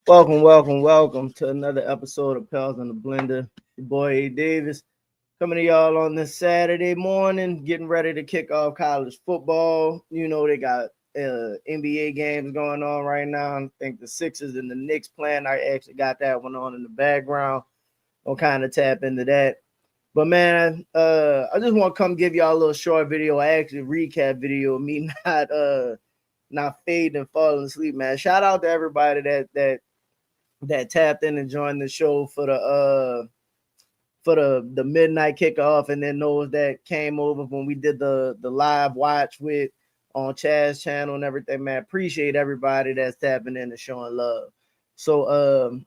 Welcome to another episode of Pels and the Blender. Your boy A. Davis coming to y'all on this Saturday morning, getting ready to kick off college football. You know, they got NBA games going on right now. I think the Sixers and the Knicks playing. I actually got that one on in the background. I'll kind of tap into that. But man, I just want to come give y'all a little short video, actually recap video of me not fading and falling asleep, man. Shout out to everybody that tapped in and joined the show for the midnight kickoff, and then those that came over when we did the live watch with on Chaz's channel and everything, man. Appreciate everybody that's tapping in and showing love. So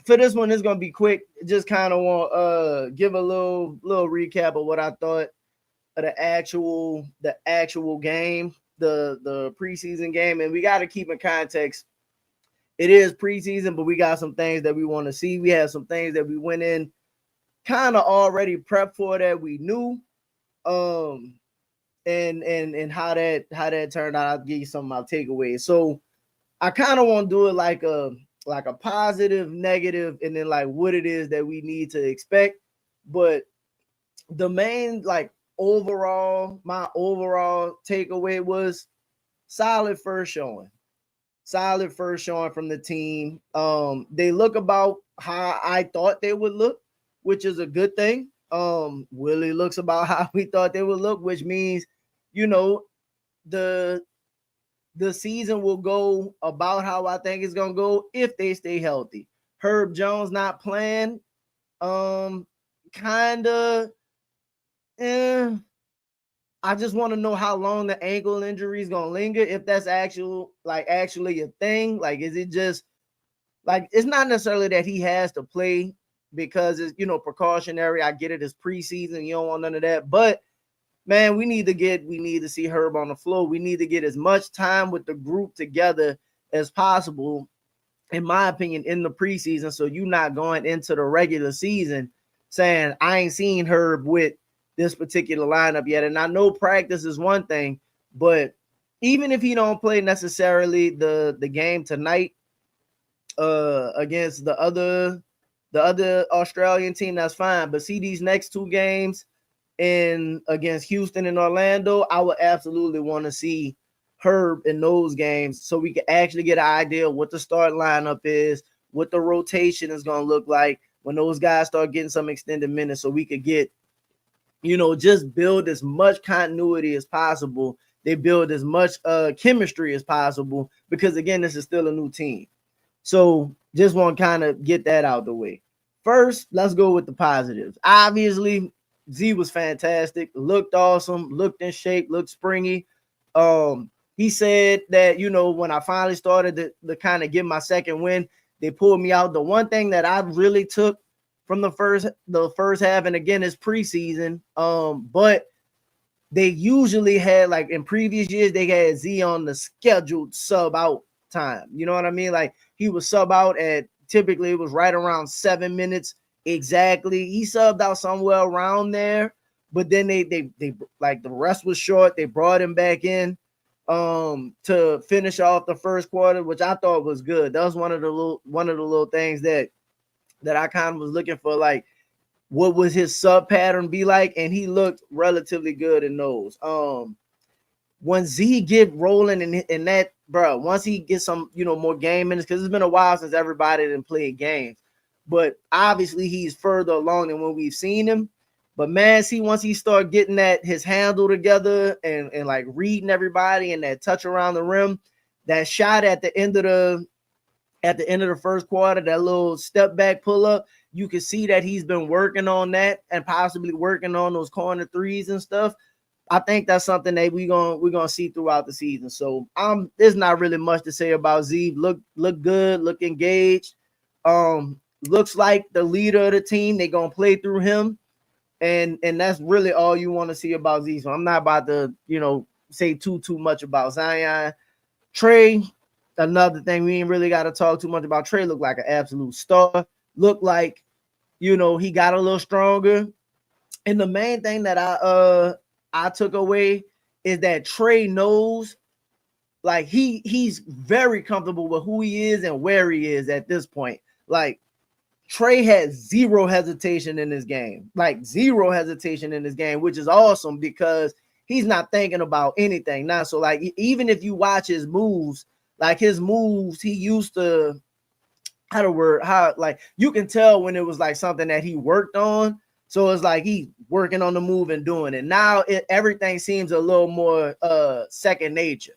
for this one, it's gonna be quick. Just kind of want give a little recap of what I thought of the actual game, the preseason game, and we got to keep in context. It is preseason, but we got some things that we want to see. We have some things that we went in kind of already prepped for that we knew, and how that turned out. I'll give you some of my takeaways. So I kind of want to do it like a positive, negative, and then like what it is that we need to expect. But the main my overall takeaway was solid first showing from the team. They look about how I thought they would look, which is a good thing. Willie looks about how we thought they would look, which means, you know, the season will go about how I think it's gonna go if they stay healthy. Herb Jones not playing, kinda. I just want to know how long the ankle injury is gonna linger. If that's actually a thing. Like, is it just like it's not necessarily that he has to play because it's precautionary. I get it, it's preseason, you don't want none of that. But man, we need to see Herb on the floor. We need to get as much time with the group together as possible, in my opinion, in the preseason. So you're not going into the regular season saying I ain't seen Herb with this particular lineup yet. And I know practice is one thing, but even if he don't play necessarily the game tonight against the other Australian team, that's fine. But see these next two games against Houston and Orlando, I would absolutely want to see Herb in those games so we can actually get an idea of what the start lineup is, what the rotation is going to look like when those guys start getting some extended minutes, so we could get just build as much continuity as possible. They build as much chemistry as possible because, again, this is still a new team. So just want to kind of get that out the way. First, let's go with the positives. Obviously, Z was fantastic, looked awesome, looked in shape, looked springy. He said that, when I finally started to kind of get my second win, they pulled me out. The one thing that I really took from the first half, and again, it's preseason, but they usually had, like in previous years, they had Z on the scheduled sub out time. You know what I mean? Like, he was sub out at, typically it was right around 7 minutes exactly. He subbed out somewhere around there, but then they like the rest was short. They brought him back in to finish off the first quarter, which I thought was good. That was one of the little things that I kind of was looking for, like what was his sub pattern be like, and he looked relatively good in those. When Z get rolling in that, bro, once he gets some more game minutes, because it's been a while since everybody didn't play games, but obviously he's further along than when we've seen him. But man, see, once he start getting his handle together and like reading everybody and that touch around the rim, that shot at the end of the first quarter, that little step back pull up, you can see that he's been working on that and possibly working on those corner threes and stuff. I think that's something that we're gonna see throughout the season. So there's not really much to say about Z. Look good, look engaged. Looks like the leader of the team. They're gonna play through him, and that's really all you want to see about Z. So I'm not about to say too much about Zion. Trey, another thing, we ain't really got to talk too much about. Trey looked like an absolute star. Looked like he got a little stronger. And the main thing that I took away is that Trey knows like he's very comfortable with who he is and where he is at this point. Like Trey has zero hesitation in this game, like zero hesitation in this game, which is awesome because he's not thinking about anything now. So like even if you watch his moves, like his moves, he used to how like you can tell when it was like something that he worked on. So it's like he's working on the move and doing it. Now everything seems a little more second nature.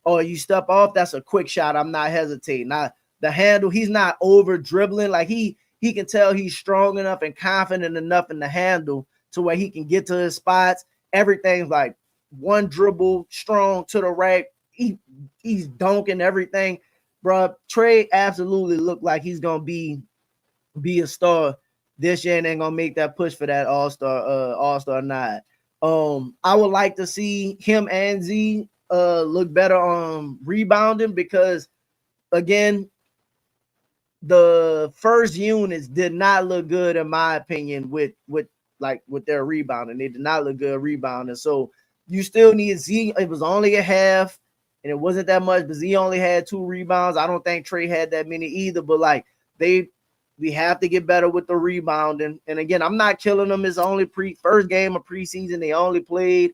Or you step off, that's a quick shot. I'm not hesitating. Now the handle, he's not over dribbling. Like he can tell he's strong enough and confident enough in the handle to where he can get to his spots. Everything's like one dribble, strong to the right. He's dunking everything, bro. Trey absolutely looked like he's gonna be a star this year and ain't gonna make that push for that all-star nod. I would like to see him and Z look better on rebounding because again, the first units did not look good in my opinion with their rebounding. They did not look good rebounding. So you still need Z. It was only a half and it wasn't that much, but Z only had 2 rebounds. I don't think Trey had that many either, but like we have to get better with the rebounding. And again, I'm not killing them. It's only first game of preseason. They only played,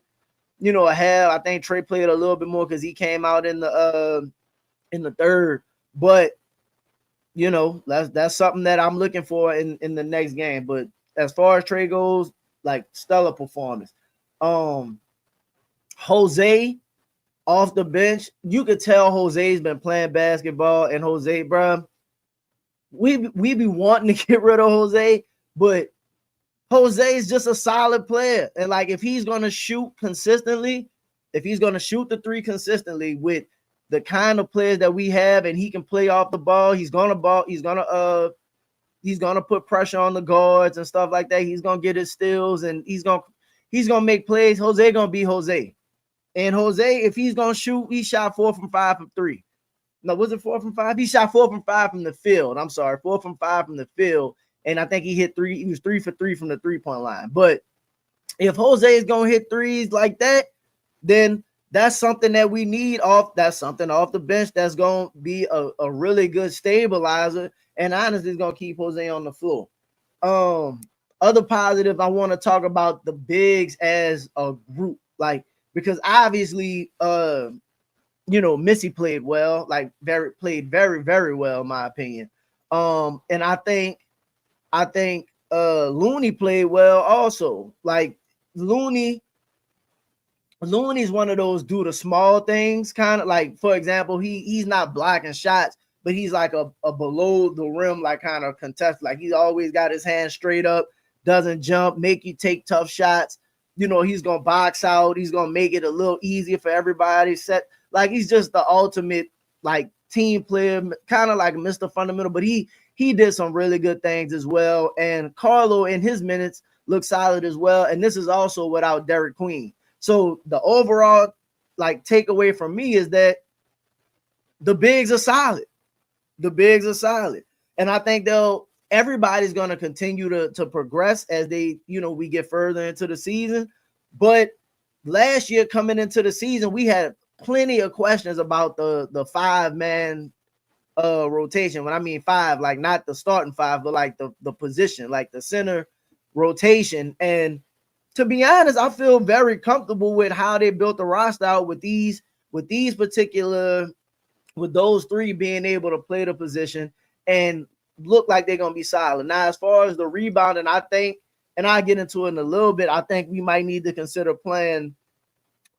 a half. I think Trey played a little bit more because he came out in the third. But that's something that I'm looking for in the next game. But as far as Trey goes, like stellar performance. Jose off the bench, you could tell Jose's been playing basketball, and Jose, bro, we be wanting to get rid of Jose, but Jose is just a solid player. And like if he's gonna shoot consistently, if he's gonna shoot the 3 consistently with the kind of players that we have, and he can play off the ball, he's gonna put pressure on the guards and stuff like that. He's gonna get his steals and he's gonna make plays. Jose gonna be Jose. And Jose, if he's gonna shoot, he shot 4 from 5 from 3. No, was it 4 from 5? He shot 4 from 5 from the field. I'm sorry, 4 from 5 from the field. And I think he hit 3. He was 3 for 3 from the 3-point line. But if Jose is gonna hit threes like that, then that's something that we need that's something off the bench that's gonna be a really good stabilizer. And honestly, it's gonna keep Jose on the floor. Other positive, I want to talk about the bigs as a group, like because obviously Missy played well, like played very, very well, in my opinion. And I think Looney played well also. Like Looney's one of those do the small things, kind of like, for example, he's not blocking shots, but he's like a below the rim, like kind of contest. Like he's always got his hands straight up, doesn't jump, make you take tough shots. He's gonna box out, he's gonna make it a little easier for everybody. Like he's just the ultimate like team player, kind of like Mr. Fundamental, but he did some really good things as well. And Carlo in his minutes looked solid as well. And this is also without Derek Queen. So the overall like takeaway from me is that the bigs are solid. The bigs are solid. And I think everybody's going to continue to progress as we get further into the season. But last year coming into the season, we had plenty of questions about the 5-man rotation. When I mean 5, like not the starting 5, but like the position, like the center rotation. And to be honest, I feel very comfortable with how they built the roster out with those 3 being able to play the position and look like they're going to be solid. Now, as far as the rebounding, I think, and I'll get into it in a little bit, I think we might need to consider playing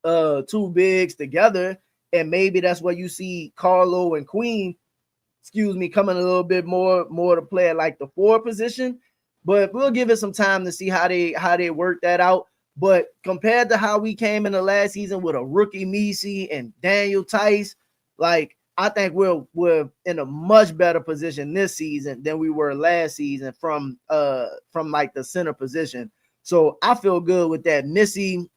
2 bigs together. And maybe that's where you see Carlo and Queen, coming a little bit more to play at like the 4 position. But we'll give it some time to see how they work that out. But compared to how we came in the last season with a rookie Misi and Daniel Tice, like I think we're in a much better position this season than we were last season from like the center position. So I feel good with that. Missy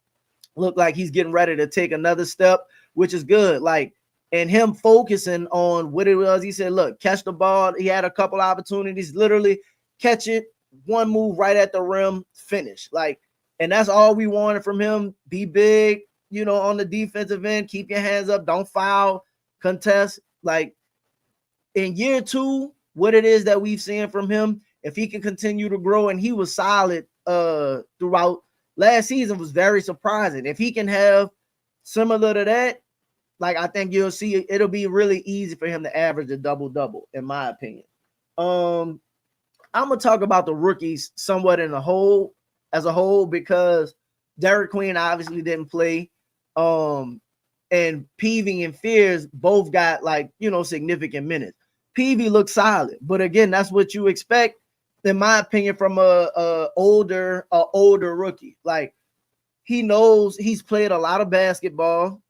looked like he's getting ready to take another step, which is good. Like, and him focusing on what it was. He said, look, catch the ball. He had a couple opportunities, literally catch it, one move right at the rim, finish. Like, and that's all we wanted from him. Be big, on the defensive end. Keep your hands up. Don't foul, contest. Like in year 2, what it is that we've seen from him, if he can continue to grow, and he was solid throughout last season, was very surprising. If he can have similar to that, like I think you'll see it'll be really easy for him to average a double-double, in my opinion. I'm gonna talk about the rookies somewhat as a whole, because Derek Queen obviously didn't play. And Peavy and Fears both got significant minutes. Peavy looks solid, but again, that's what you expect, in my opinion, from a older rookie. Like, he knows he's played a lot of basketball.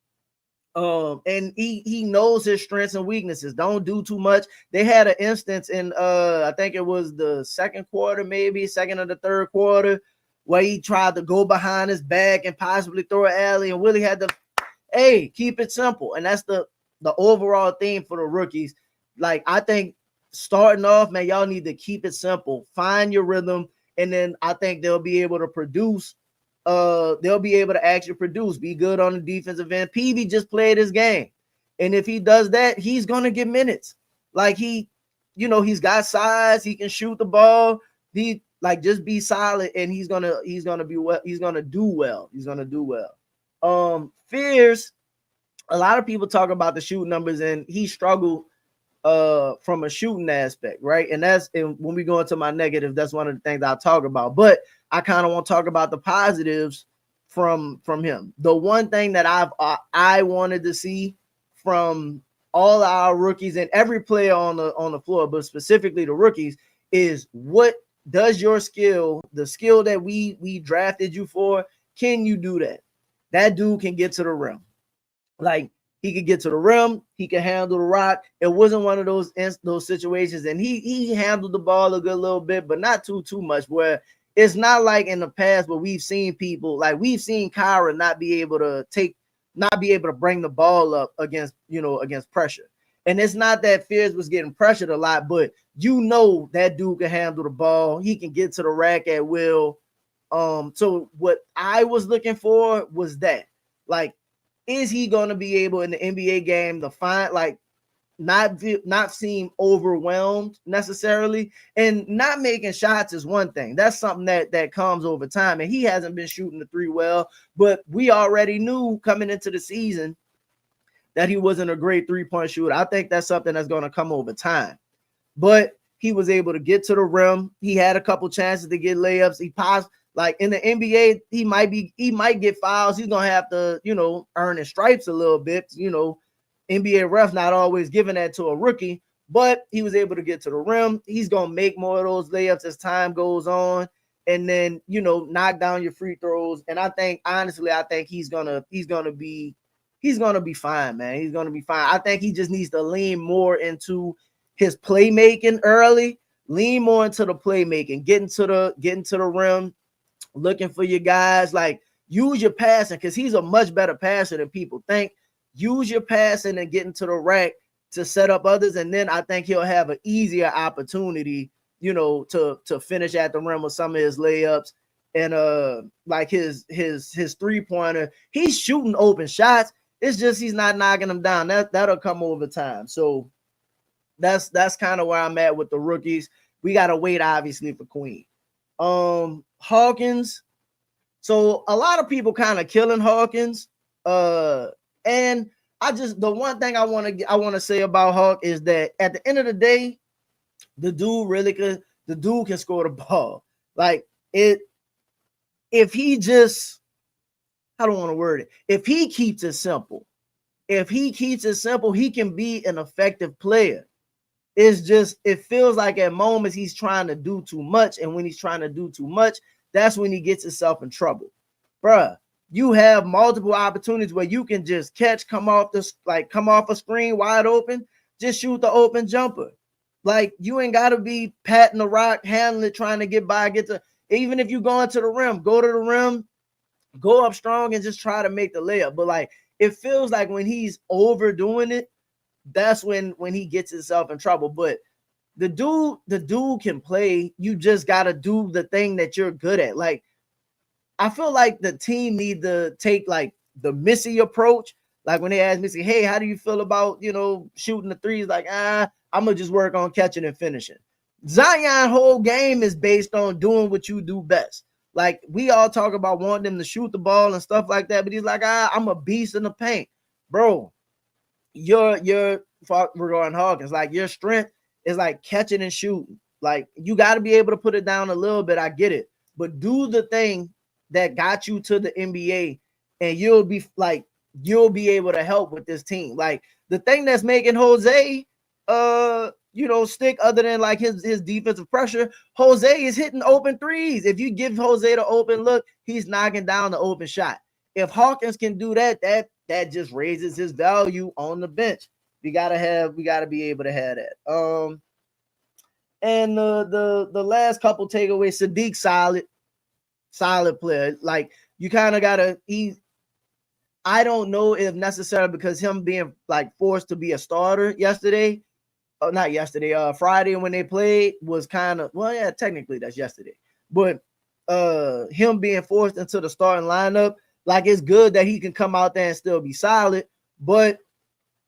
And he knows his strengths and weaknesses. Don't do too much. They had an instance in I think it was the second quarter, maybe second or the third quarter, where he tried to go behind his back and possibly throw an alley, and Willie had to, hey, keep it simple. And that's the overall theme for the rookies. Like, I think starting off, man, y'all need to keep it simple. Find your rhythm, and then I think they'll be able to produce. They'll be able to actually produce, be good on the defensive end. Peavy just played his game, and if he does that, he's gonna get minutes. Like, he's got size, he can shoot the ball. He just be solid, and he's gonna be well. He's gonna do well. Fears, a lot of people talk about the shooting numbers, and he struggled from a shooting aspect, right? And when we go into my negative, that's one of the things I'll talk about. But I kind of want to talk about the positives from him. The one thing that I wanted to see from all our rookies and every player on the floor, but specifically the rookies, is what does your skill, the skill that we drafted you for, can you do that? That dude can get to the rim. Like, he could get to the rim. He can handle the rock. It wasn't one of those situations, and he handled the ball a good little bit, but not too much. Where it's not like in the past where we've seen people, like we've seen Kyra not be able to bring the ball up against pressure. And it's not that Fears was getting pressured a lot, but that dude can handle the ball. He can get to the rack at will. So what I was looking for was that, like, is he going to be able in the NBA game to find, like, not seem overwhelmed necessarily, and not making shots is one thing. That's something that comes over time, and he hasn't been shooting the three well, but we already knew coming into the season that he wasn't a great 3-point shooter. I think that's something that's going to come over time, but he was able to get to the rim. He had a couple chances to get layups. He paused. Like, in the NBA, he might get fouls. He's gonna have to, earn his stripes a little bit. NBA ref not always giving that to a rookie, but he was able to get to the rim. He's gonna make more of those layups as time goes on, and then knock down your free throws. And I think, honestly, he's gonna be fine, man. He's gonna be fine. I think he just needs to lean more into his playmaking early. Lean more into the playmaking, getting to the rim. Looking for your guys, like, use your passing, because he's a much better passer than people think. Use your passing and getting to the rack to set up others, and then I think he'll have an easier opportunity, to finish at the rim with some of his layups. And like his 3-pointer, he's shooting open shots. It's just he's not knocking them down. That'll come over time. So that's kind of where I'm at with the rookies. We gotta wait, obviously, for Queen. Hawkins. So a lot of people kind of killing Hawkins. And the one thing I want to say about Hawk is that at the end of the day, the dude can score the ball. Like, if he just, I don't want to word it. If he keeps it simple, he can be an effective player. It's just, it feels like at moments he's trying to do too much. And when he's trying to do too much, that's when he gets himself in trouble. Bruh, you have multiple opportunities where you can just come off a screen wide open, just shoot the open jumper. Like, you ain't got to be patting the rock, handling it, trying to get by, even if you go into the rim, go to the rim, go up strong and just try to make the layup. But like, it feels like when he's overdoing it, that's when he gets himself in trouble. But the dude can play. You just got to do the thing that you're good at. Like, I feel like the team need to take like Missy approach. Like when they asked Missy, hey, how do you feel about, shooting the threes? Like, I'm gonna just work on catching and finishing. Zion whole game is based on doing what you do best. Like we all talk about wanting him to shoot the ball and stuff like that, but he's like, I'm a beast in the paint, bro. Your regarding Hawkins, like your strength is like catching and shooting. Like you got to be able to put it down a little bit. I get it, but do the thing that got you to the NBA, and you'll be able to help with this team. Like the thing that's making Jose, stick other than like his defensive pressure. Jose is hitting open threes. If you give Jose the open look, he's knocking down the open shot. If Hawkins can do that, that just raises his value on the bench. We gotta be able to have that. And the last couple takeaways, Sadiq solid player. Like you kind of gotta. I don't know if necessarily because him being like forced to be a starter yesterday. Not yesterday. Friday when they played was kind of technically that's yesterday, but him being forced into the starting lineup. Like it's good that he can come out there and still be solid, but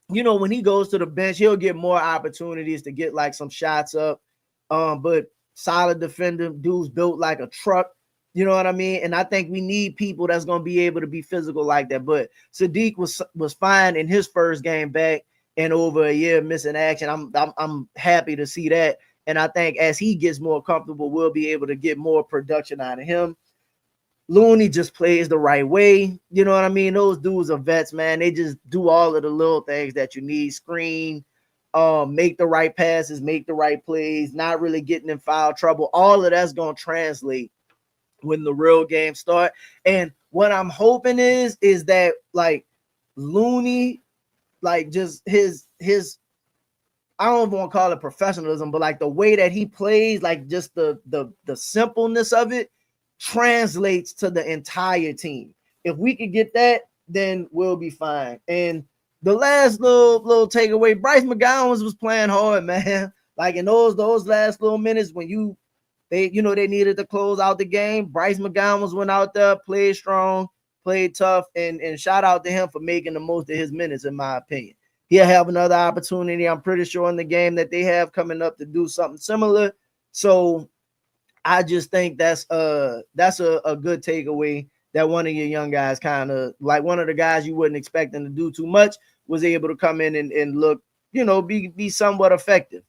when he goes to the bench, he'll get more opportunities to get like some shots up. But solid defender, dude's built like a truck. You know what I mean? And I think we need people that's gonna be able to be physical like that. But Sadiq was fine in his first game back and over a year missing action. I'm happy to see that. And I think as he gets more comfortable, we'll be able to get more production out of him. Looney just plays the right way. You know what I mean? Those dudes are vets, man. They just do all of the little things that you need. Screen, make the right passes, make the right plays, not really getting in foul trouble. All of that's going to translate when the real game start. And what I'm hoping is that like Looney, like just his I don't want to call it professionalism, but like the way that he plays, like just the simpleness of it translates to the entire team. If we could get that, then we'll be fine. And the last little takeaway, Bryce McGowan was playing hard, man. Like in those last little minutes when they needed to close out the game, Bryce McGowan went out there, played strong, played tough, and shout out to him for making the most of his minutes, in my opinion. He'll have another opportunity, I'm pretty sure, in the game that they have coming up to do something similar. So I just think that's a good takeaway that one of your young guys, kind of like one of the guys you wouldn't expect them to do too much, was able to come in and look, be somewhat effective.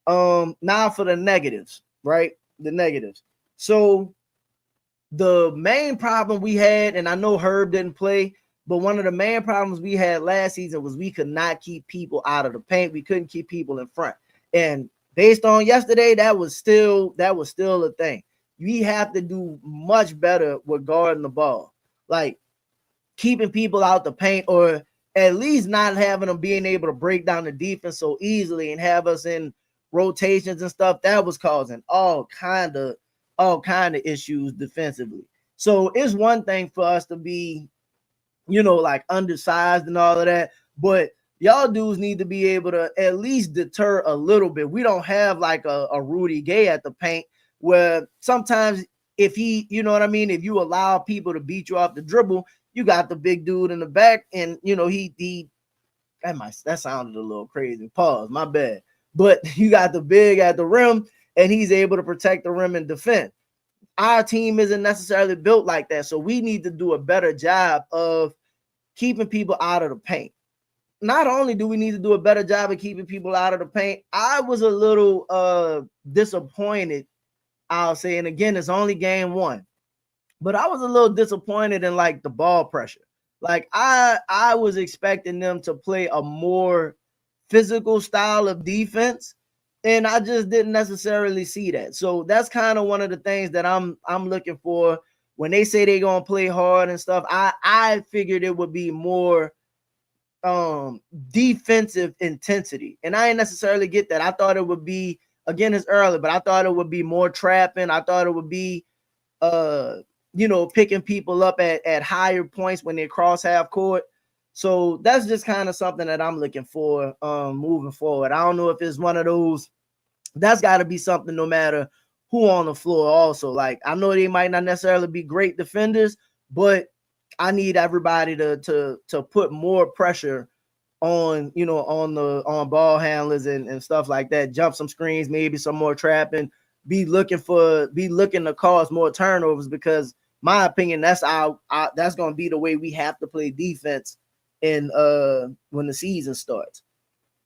Now for the negatives, right? The negatives. So the main problem we had, and I know Herb didn't play, but one of the main problems we had last season was we could not keep people out of the paint. We couldn't keep people in front. And based on yesterday, that was still a thing. We have to do much better with guarding the ball, like keeping people out the paint, or at least not having them being able to break down the defense so easily and have us in rotations and stuff. That was causing all kind of issues defensively. So it's one thing for us to be, like undersized and all of that, but y'all dudes need to be able to at least deter a little bit. We don't have like a Rudy Gay at the paint where sometimes if he, if you allow people to beat you off the dribble, you got the big dude in the back and, that sounded a little crazy. Pause, my bad. But you got the big at the rim and he's able to protect the rim and defend. Our team isn't necessarily built like that. So we need to do a better job of keeping people out of the paint. Not only do we need to do a better job of keeping people out of the paint, I was a little disappointed, I'll say, and again, it's only game one, but I was a little disappointed in like the ball pressure. Like I was expecting them to play a more physical style of defense, and I just didn't necessarily see that. So that's kind of one of the things that I'm looking for when they say they're gonna play hard and stuff. I figured it would be more defensive intensity, and I didn't necessarily get that. I thought it would be, again, it's early, but I thought it would be more trapping. I thought it would be picking people up at higher points when they cross half court. So that's just kind of something that I'm looking for moving forward. I don't know if it's one of those, that's got to be something no matter who on the floor also. Like, I know they might not necessarily be great defenders, but I need everybody to put more pressure on, you know, on ball handlers and stuff like that. Jump some screens, maybe some more trapping. Be looking to cause more turnovers, because my opinion, that's that's gonna be the way we have to play defense in when the season starts.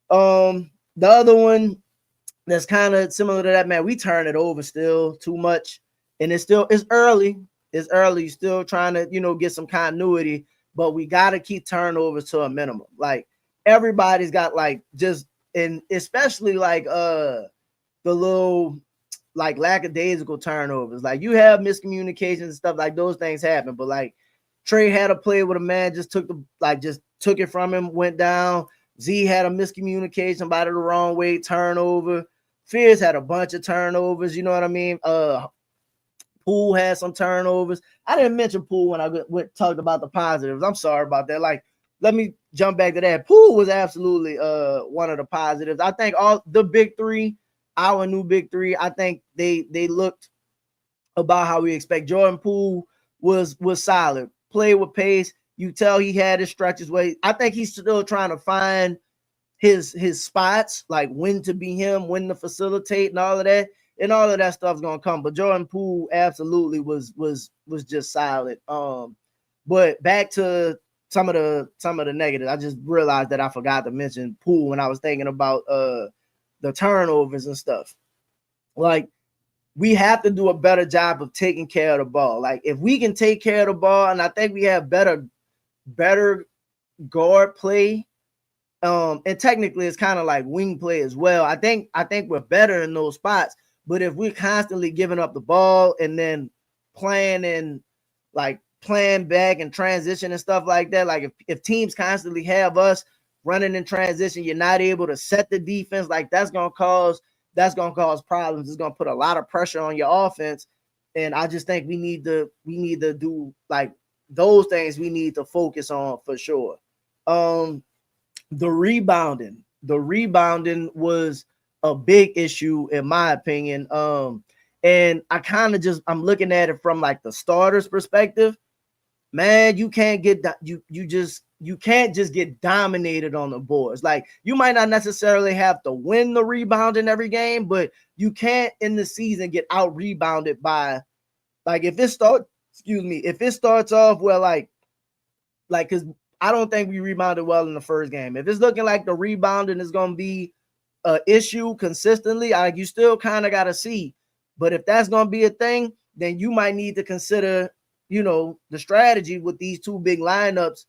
The other one that's kind of similar to that, man, we turn it over still too much, and it's early. It's early. You're still trying to, you know, get some continuity, but we got to keep turnovers to a minimum. Like, everybody's got like just, and especially like the little like lackadaisical turnovers. Like, you have miscommunications and stuff, like those things happen, but like Trey had a play with a man just took it from him, went down. Z had a miscommunication about it the wrong way, turnover. Fears had a bunch of turnovers, you know what I mean? Poole had some turnovers. I didn't mention Poole when I talked about the positives. I'm sorry about that. Like, let me jump back to that. Poole was absolutely one of the positives. I think all the big three, our new big three, I think they looked about how we expect. Jordan Poole was solid. Played with pace. You tell he had his stretches where I think he's still trying to find his spots, like when to be him, when to facilitate, and all of that. And all of that stuff's gonna come. But Jordan Poole absolutely was just solid. But back to some of the negatives. I just realized that I forgot to mention Poole when I was thinking about the turnovers and stuff. Like, we have to do a better job of taking care of the ball. Like, if we can take care of the ball, and I think we have better guard play. And technically it's kind of like wing play as well. I think we're better in those spots. But if we're constantly giving up the ball and then playing back and transition and stuff like that, like if teams constantly have us running in transition, you're not able to set the defense, like that's gonna cause problems. It's gonna put a lot of pressure on your offense. And I just think we need to do like those things. We need to focus on for sure. The rebounding was a big issue in my opinion. And I'm looking at it from like the starters perspective. Man, you can't get you can't just get dominated on the boards. Like, you might not necessarily have to win the rebound in every game, but you can't in the season get out rebounded by, like, if it starts off well, like because I don't think we rebounded well in the first game. If it's looking like the rebounding is going to be an issue consistently, like, you still kind of got to see. But if that's going to be a thing, then you might need to consider, you know, the strategy with these two big lineups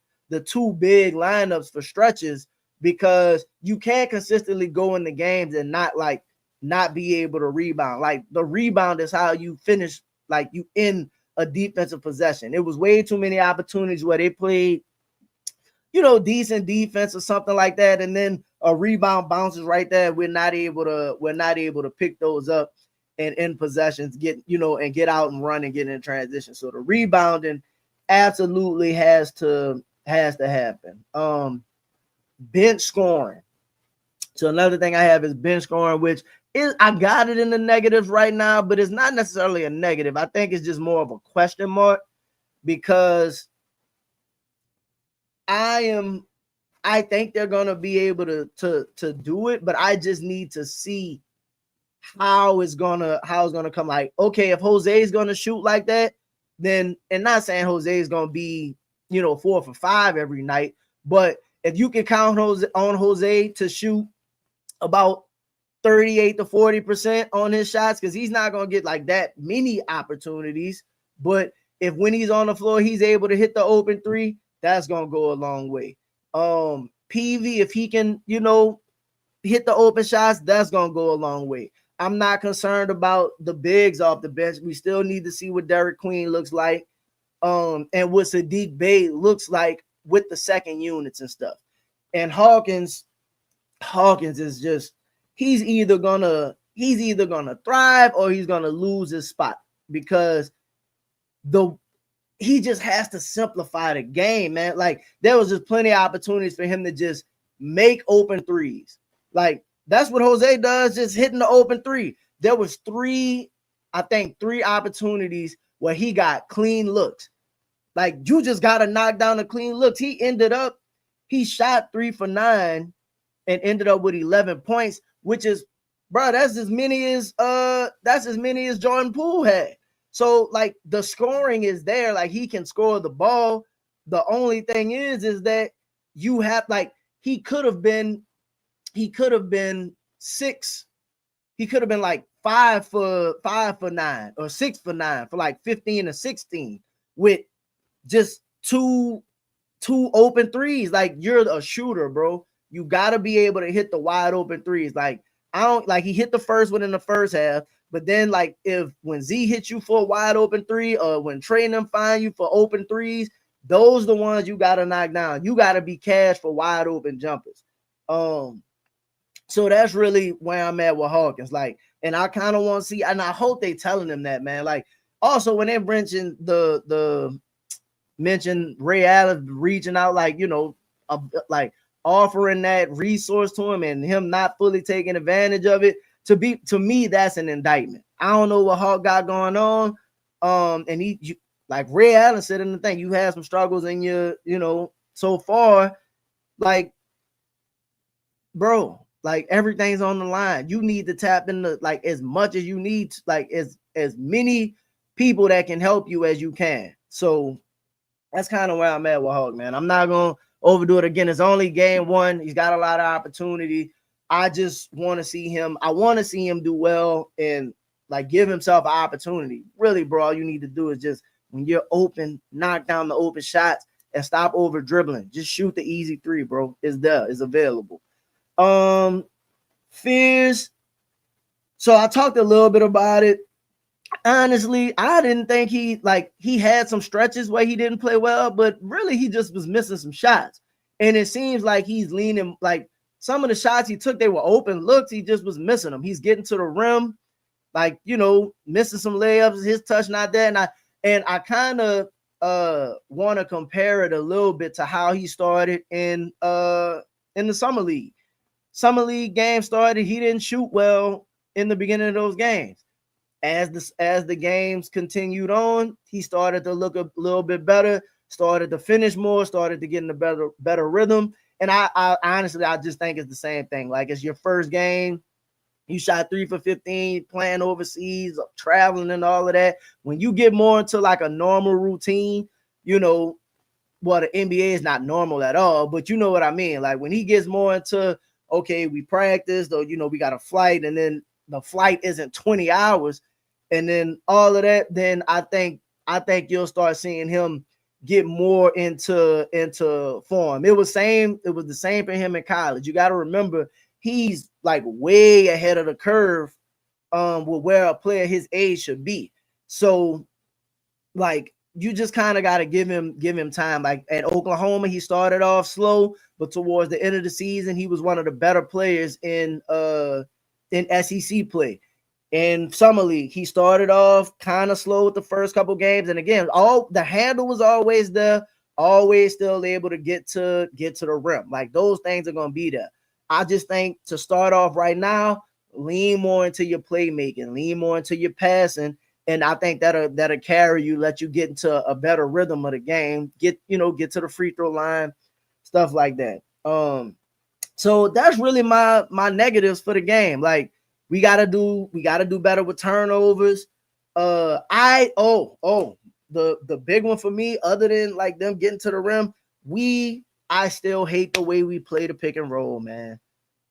for stretches, because you can't consistently go in the games and not be able to rebound. Like, the rebound is how you finish, like, you end a defensive possession. It was way too many opportunities where they played, you know, decent defense or something like that, and then a rebound bounces right there. We're not able to pick those up and in possessions, get out and run and get in transition. So the rebounding absolutely has to happen. Bench scoring. So another thing I have is bench scoring, which is, I got it in the negatives right now, but it's not necessarily a negative. I think it's just more of a question mark, because I think they're gonna be able to do it, but I just need to see how it's gonna come. Like, okay, if Jose is gonna shoot like that, then, and not saying Jose is gonna be, you know, 4 for 5 every night, but if you can count on Jose to shoot about 38 to 40% on his shots, because he's not gonna get like that many opportunities, but if when he's on the floor he's able to hit the open three, that's gonna go a long way. PV, if he can, you know, hit the open shots, that's gonna go a long way. I'm not concerned about the bigs off the bench. We still need to see what Derek Queen looks like, and what Sadiq Bey looks like with the second units and stuff. And Hawkins is just, he's either gonna thrive or he's gonna lose his spot, because he just has to simplify the game, man. Like, there was just plenty of opportunities for him to just make open threes. Like, that's what Jose does, just hitting the open three. There was three opportunities where he got clean looks. Like, you just gotta knock down the clean looks. He shot 3 for 9 and ended up with 11 points, which is, bro, that's as many as Jordan Poole had. So, like, the scoring is there. Like, he can score the ball. The only thing is that you have, like, he could have been 6. He could have been like 5 for 9 or 6 for 9 for like 15 or 16 with just two open threes. Like, you're a shooter, bro. You got to be able to hit the wide open threes. Like, he hit the first one in the first half, but then, like, when Z hits you for a wide open three, or when Trey and them find you for open threes, those are the ones you got to knock down. You got to be cash for wide open jumpers. So that's really where I'm at with Hawkins. Like, and I kind of want to see, and I hope they telling him that, man. Like, also when they mentioned mentioned Ray Allen reaching out, like, like offering that resource to him and him not fully taking advantage of it, to me, that's an indictment. I don't know what Hawk got going on. And like Ray Allen said in the thing, you had some struggles in your, so far, like, bro, like, everything's on the line. You need to tap into, like, as much as you need, like, as many people that can help you as you can. So that's kind of where I'm at with Hawk, man. I'm not gonna overdo it again. It's only game 1. He's got a lot of opportunity. I just want to see him. I want to see him do well and, like, give himself an opportunity. Really, bro, all you need to do is just, when you're open, knock down the open shots and stop over dribbling. Just shoot the easy 3, bro. It's there. It's available. Fears. So I talked a little bit about it. Honestly, I didn't think he had some stretches where he didn't play well, but really he just was missing some shots. And it seems like he's leaning, like, some of the shots he took, they were open looks. He just was missing them. He's getting to the rim, like, missing some layups. His touch not there. And I kind of want to compare it a little bit to how he started in the summer league. Summer league game started, he didn't shoot well in the beginning of those games. As the games continued on, he started to look a little bit better, started to finish more, started to get in a better rhythm. And I honestly, I just think it's the same thing. Like, it's your first game, you shot 3 for 15, playing overseas, traveling and all of that. When you get more into, like, a normal routine, the NBA is not normal at all, but you know what I mean. Like, when he gets more into, okay, we practiced, or, we got a flight, and then the flight isn't 20 hours, and then all of that, then I think you'll start seeing him get more into form. It was the same for him in college. You got to remember, he's, like, way ahead of the curve with where a player his age should be. So, like, you just kind of got to give him time. Like, at Oklahoma, he started off slow, but towards the end of the season, he was one of the better players in SEC play. In summer league, he started off kind of slow with the first couple games, and again, all the handle was always there, always still able to get to the rim. Like, those things are gonna be there. I just think, to start off right now, lean more into your playmaking, lean more into your passing. And I think that'll carry you, let you get into a better rhythm of the game, get to the free throw line, stuff like that. So that's really my negatives for the game. Like, we gotta do better with turnovers. The big one for me, other than, like, them getting to the rim, I still hate the way we play the pick and roll, man.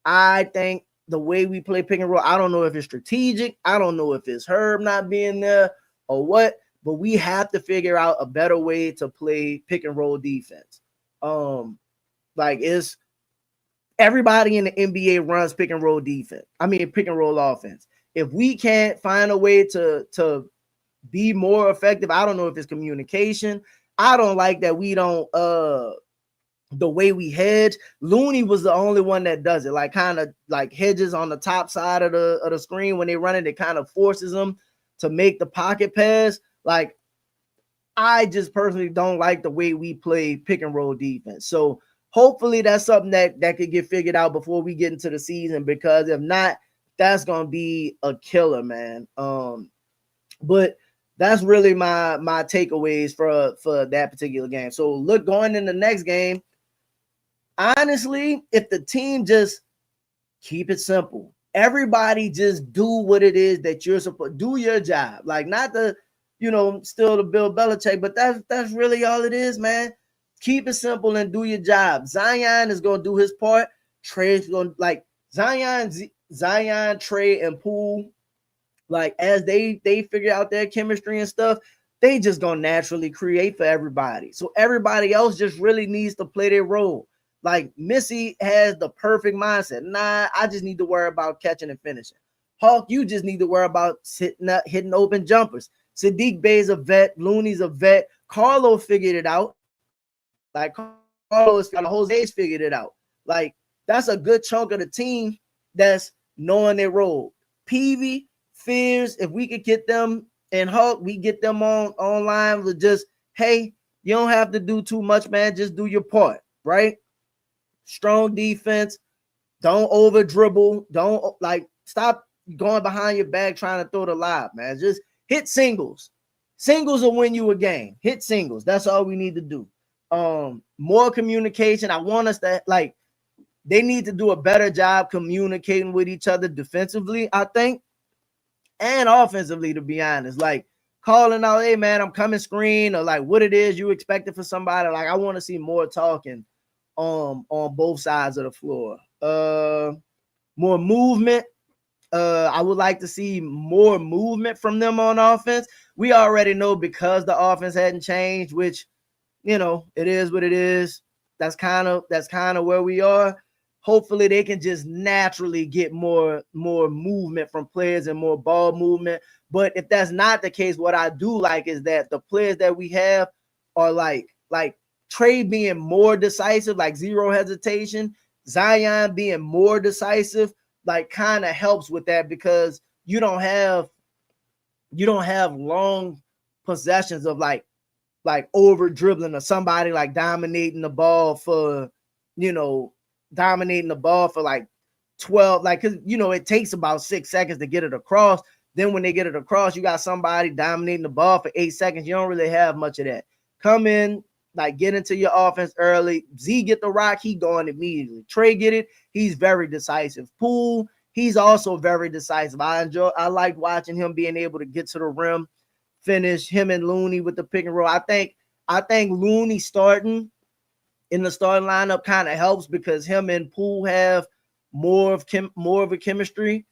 I think the way we play pick and roll, I don't know if it's strategic. I don't know if it's Herb not being there or what, but we have to figure out a better way to play pick and roll defense. Like, it's everybody in the NBA runs pick and roll defense. I mean, pick and roll offense. If we can't find a way to be more effective, I don't know if it's communication. I don't like that we don't the way we hedge. Looney was the only one that does it, like, kind of like hedges on the top side of the screen when they run it. It kind of forces them to make the pocket pass. Like, I just personally don't like the way we play pick and roll defense. So hopefully that's something that could get figured out before we get into the season, because if not, that's gonna be a killer, man. But That's really my takeaways for that particular game. So look, going in the next game, honestly, if the team just keep it simple, everybody just do what it is that you're supposed do your job. Like not the, still the Bill Belichick, but that's really all it is, man. Keep it simple and do your job. Zion is gonna do his part. Trey's gonna like Zion, Trey, and Poole, like as they figure out their chemistry and stuff, they just gonna naturally create for everybody. So everybody else just really needs to play their role. Like Missy has the perfect mindset. Nah, I just need to worry about catching and finishing. Hawk, you just need to worry about hitting open jumpers. Sadiq Bey's a vet. Looney's a vet. Carlo figured it out. Like Carlos, Jose's figured it out. Like that's a good chunk of the team that's knowing their role. Peavy, Fears, if we could get them, and Hulk, we get them online with just, hey, you don't have to do too much, man. Just do your part, right? Strong defense. Don't over dribble. Don't stop going behind your back trying to throw the lob, man. Just hit singles. Singles will win you a game. Hit singles. That's all we need to do. More communication. I want us to they need to do a better job communicating with each other defensively, I think. And offensively, to be honest, like calling out, hey man, I'm coming screen, or like what it is you expected for somebody. Like I want to see more talking on both sides of the floor. More movement. I would like to see more movement from them on offense. We already know because the offense hadn't changed, which it is what it is. That's kind of where we are. Hopefully they can just naturally get more movement from players and more ball movement. But if that's not the case, what I do like is that the players that we have are like Trey being more decisive, like zero hesitation. Zion being more decisive, like kind of helps with that because you don't have long possessions of like over dribbling or somebody like dominating the ball for like 12, like, because it takes about 6 seconds to get it across. Then when they get it across, you got somebody dominating the ball for 8 seconds. You don't really have much of that. Come in, like get into your offense early. Z get the rock, he going immediately. Trey get it, he's very decisive. Poole, he's also very decisive. I like watching him being able to get to the rim, finish. Him and Looney with the pick and roll. I think Looney starting in the starting lineup kind of helps because him and Poole have more of a chemistry,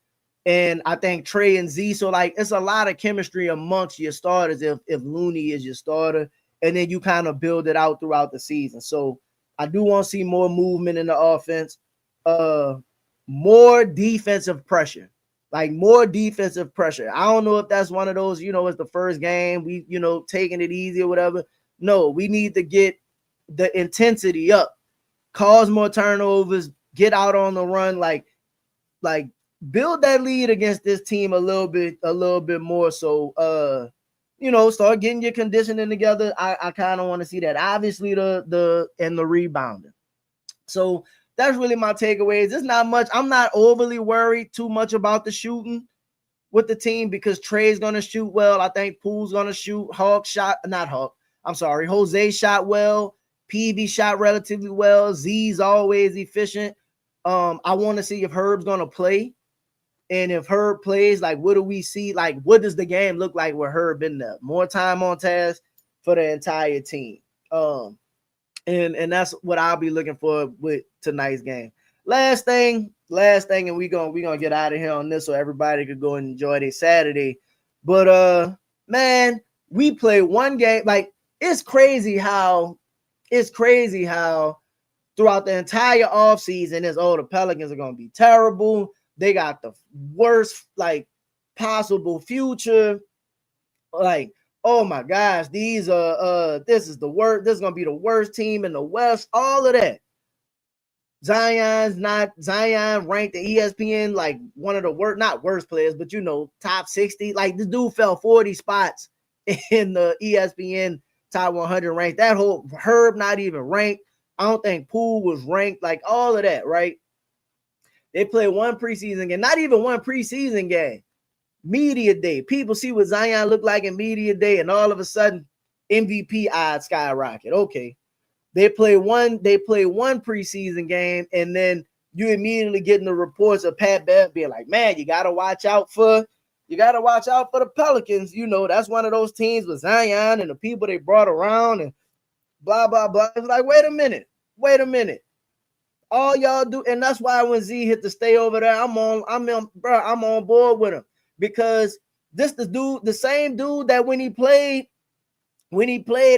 and I think Trey and Z. So like it's a lot of chemistry amongst your starters if Looney is your starter, and then you kind of build it out throughout the season. So I do want to see more movement in the offense, more defensive pressure. Like more defensive pressure. I don't know if that's one of those, it's the first game, we, taking it easy or whatever. No, we need to get the intensity up, cause more turnovers, get out on the run, like build that lead against this team a little bit more. So start getting your conditioning together. I kind of want to see that. Obviously the rebounding. So that's really my takeaways. It's not much. I'm not overly worried too much about the shooting with the team because Trey's going to shoot well. I think Poole's going to shoot. Jose shot well. PV shot relatively well. Z's always efficient. I want to see if Herb's going to play. And if Herb plays, like, what do we see? Like, what does the game look like with Herb in there? More time on task for the entire team. And that's what I'll be looking for with tonight's game. Last thing, and we gonna get out of here on this so everybody could go and enjoy their Saturday. But man, we play one game. Like it's crazy how throughout the entire offseason is the Pelicans are gonna be terrible. They got the worst like possible future. Like, oh my gosh, these this is the worst. This is gonna be the worst team in the West. All of that. Zion ranked the ESPN like one of the not worst players, but top 60. Like the dude fell 40 spots in the ESPN top 100 rank. That whole Herb not even ranked. I don't think Poole was ranked. Like all of that, right? They play one preseason game, not even one preseason game. Media day. People see what Zion looked like in media day, and all of a sudden, MVP odds skyrocket. Okay. They play one preseason game, and then you immediately getting the reports of Pat Bev being like, man, you gotta watch out for the Pelicans. You know, that's one of those teams with Zion and the people they brought around and blah blah blah. It's like, wait a minute. All y'all do, and that's why when Z hit the stay over there, I'm on board with him, because this the same dude that when he played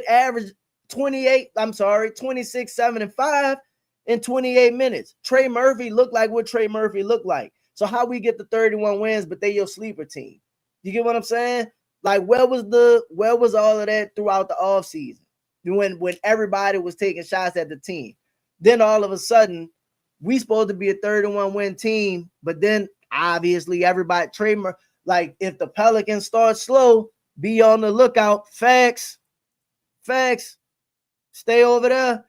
average 26, 7, and 5 in 28 minutes. Trey Murphy looked like what Trey Murphy looked like. So how we get the 31 wins, but they your sleeper team? You get what I'm saying? Like, where was all of that throughout the offseason when everybody was taking shots at the team? Then all of a sudden, we supposed to be a 31 win team, but then obviously everybody like if the Pelicans start slow, be on the lookout. Facts. Stay over there.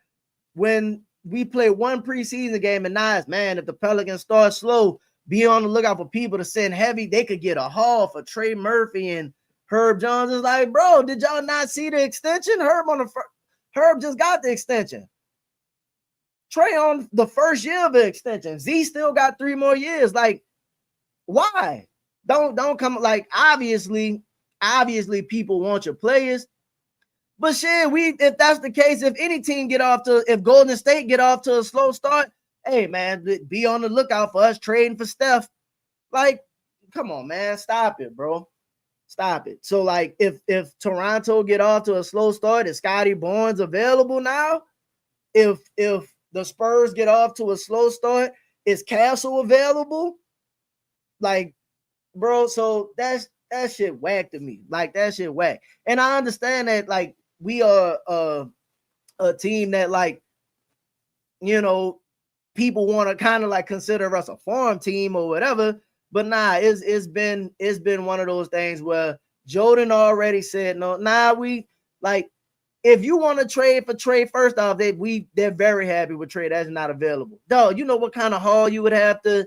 When we play one preseason game and nice, man, if the Pelicans start slow, be on the lookout for people to send heavy. They could get a haul for Trey Murphy and Herb Jones. Is like, bro, did y'all not see the extension? Herb just got the extension. Trey on the first year of the extension. Z still got 3 more years. Like, why? Don't come, like, obviously people want your players. But shit, if that's the case, if Golden State get off to a slow start, hey man, be on the lookout for us trading for Steph. Like, come on, man, stop it, bro. Stop it. So, like, if Toronto get off to a slow start, is Scotty Barnes available now? If the Spurs get off to a slow start, is Castle available? Like, bro, so that shit whack to me. Like, that shit whack. And I understand that, like, we are a team that, like, you know, people want to kind of like consider us a farm team or whatever. But nah, it's been one of those things where Jordan already said no. We like, if you want to trade for Trey, first off, they're very happy with Trey. That's not available. Dog, you know what kind of haul you would have to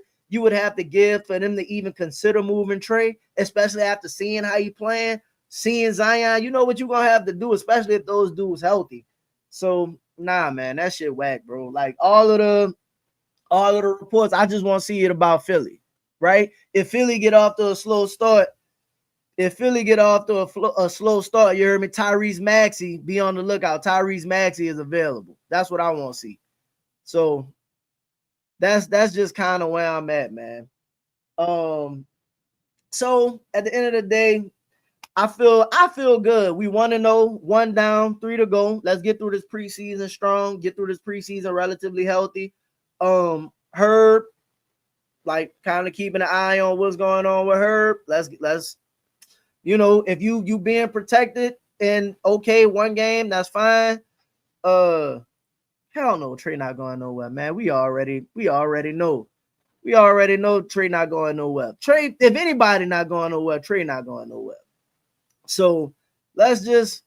give for them to even consider moving Trey, especially after seeing how he playing, seeing Zion. You know what you're gonna have to do, especially if those dudes healthy. So nah, man, that shit whack, bro. Like, all of the reports, I just want to see it about Philly, right? If Philly get off to a slow start, you heard me, Tyrese Maxey, be on the lookout. Tyrese Maxey is available. That's what I want to see. So that's just kind of where I'm at, man. So at the end of the day, I feel good. We 1-0, 1 down, 3 to go. Let's get through this preseason strong, get through this preseason relatively healthy. Herb, like, kind of keeping an eye on what's going on with Herb. Let's you know, if you being protected and okay, one game, that's fine. Hell no, Trey not going nowhere, man. We already know. We already know Trey not going nowhere. Trey, if anybody not going nowhere, Trey not going nowhere. So let's just,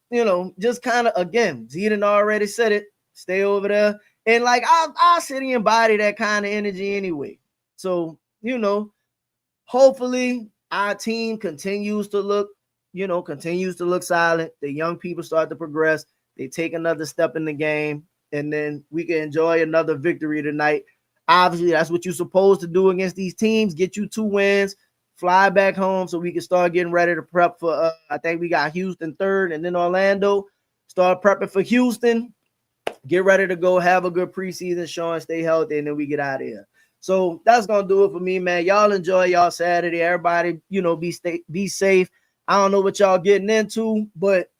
just kind of, again, Zidane already said it. Stay over there. And like, I'll sit and embody that kind of energy anyway. So, hopefully our team continues to look solid. The young people start to progress. They take another step in the game, and then we can enjoy another victory tonight. Obviously, that's what you're supposed to do against these teams. Get you 2 wins, fly back home so we can start getting ready to prep for, I think we got Houston 3rd and then Orlando. Start prepping for Houston. Get ready to go, have a good preseason, showing, stay healthy, and then we get out of here. So that's going to do it for me, man. Y'all enjoy y'all Saturday. Everybody, be safe. I don't know what y'all getting into, but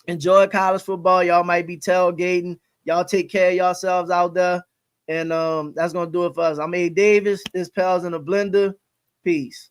enjoy college football. Y'all might be tailgating. Y'all take care of yourselves out there. And that's going to do it for us. I'm A. Davis. This Pels in a Blender. Peace.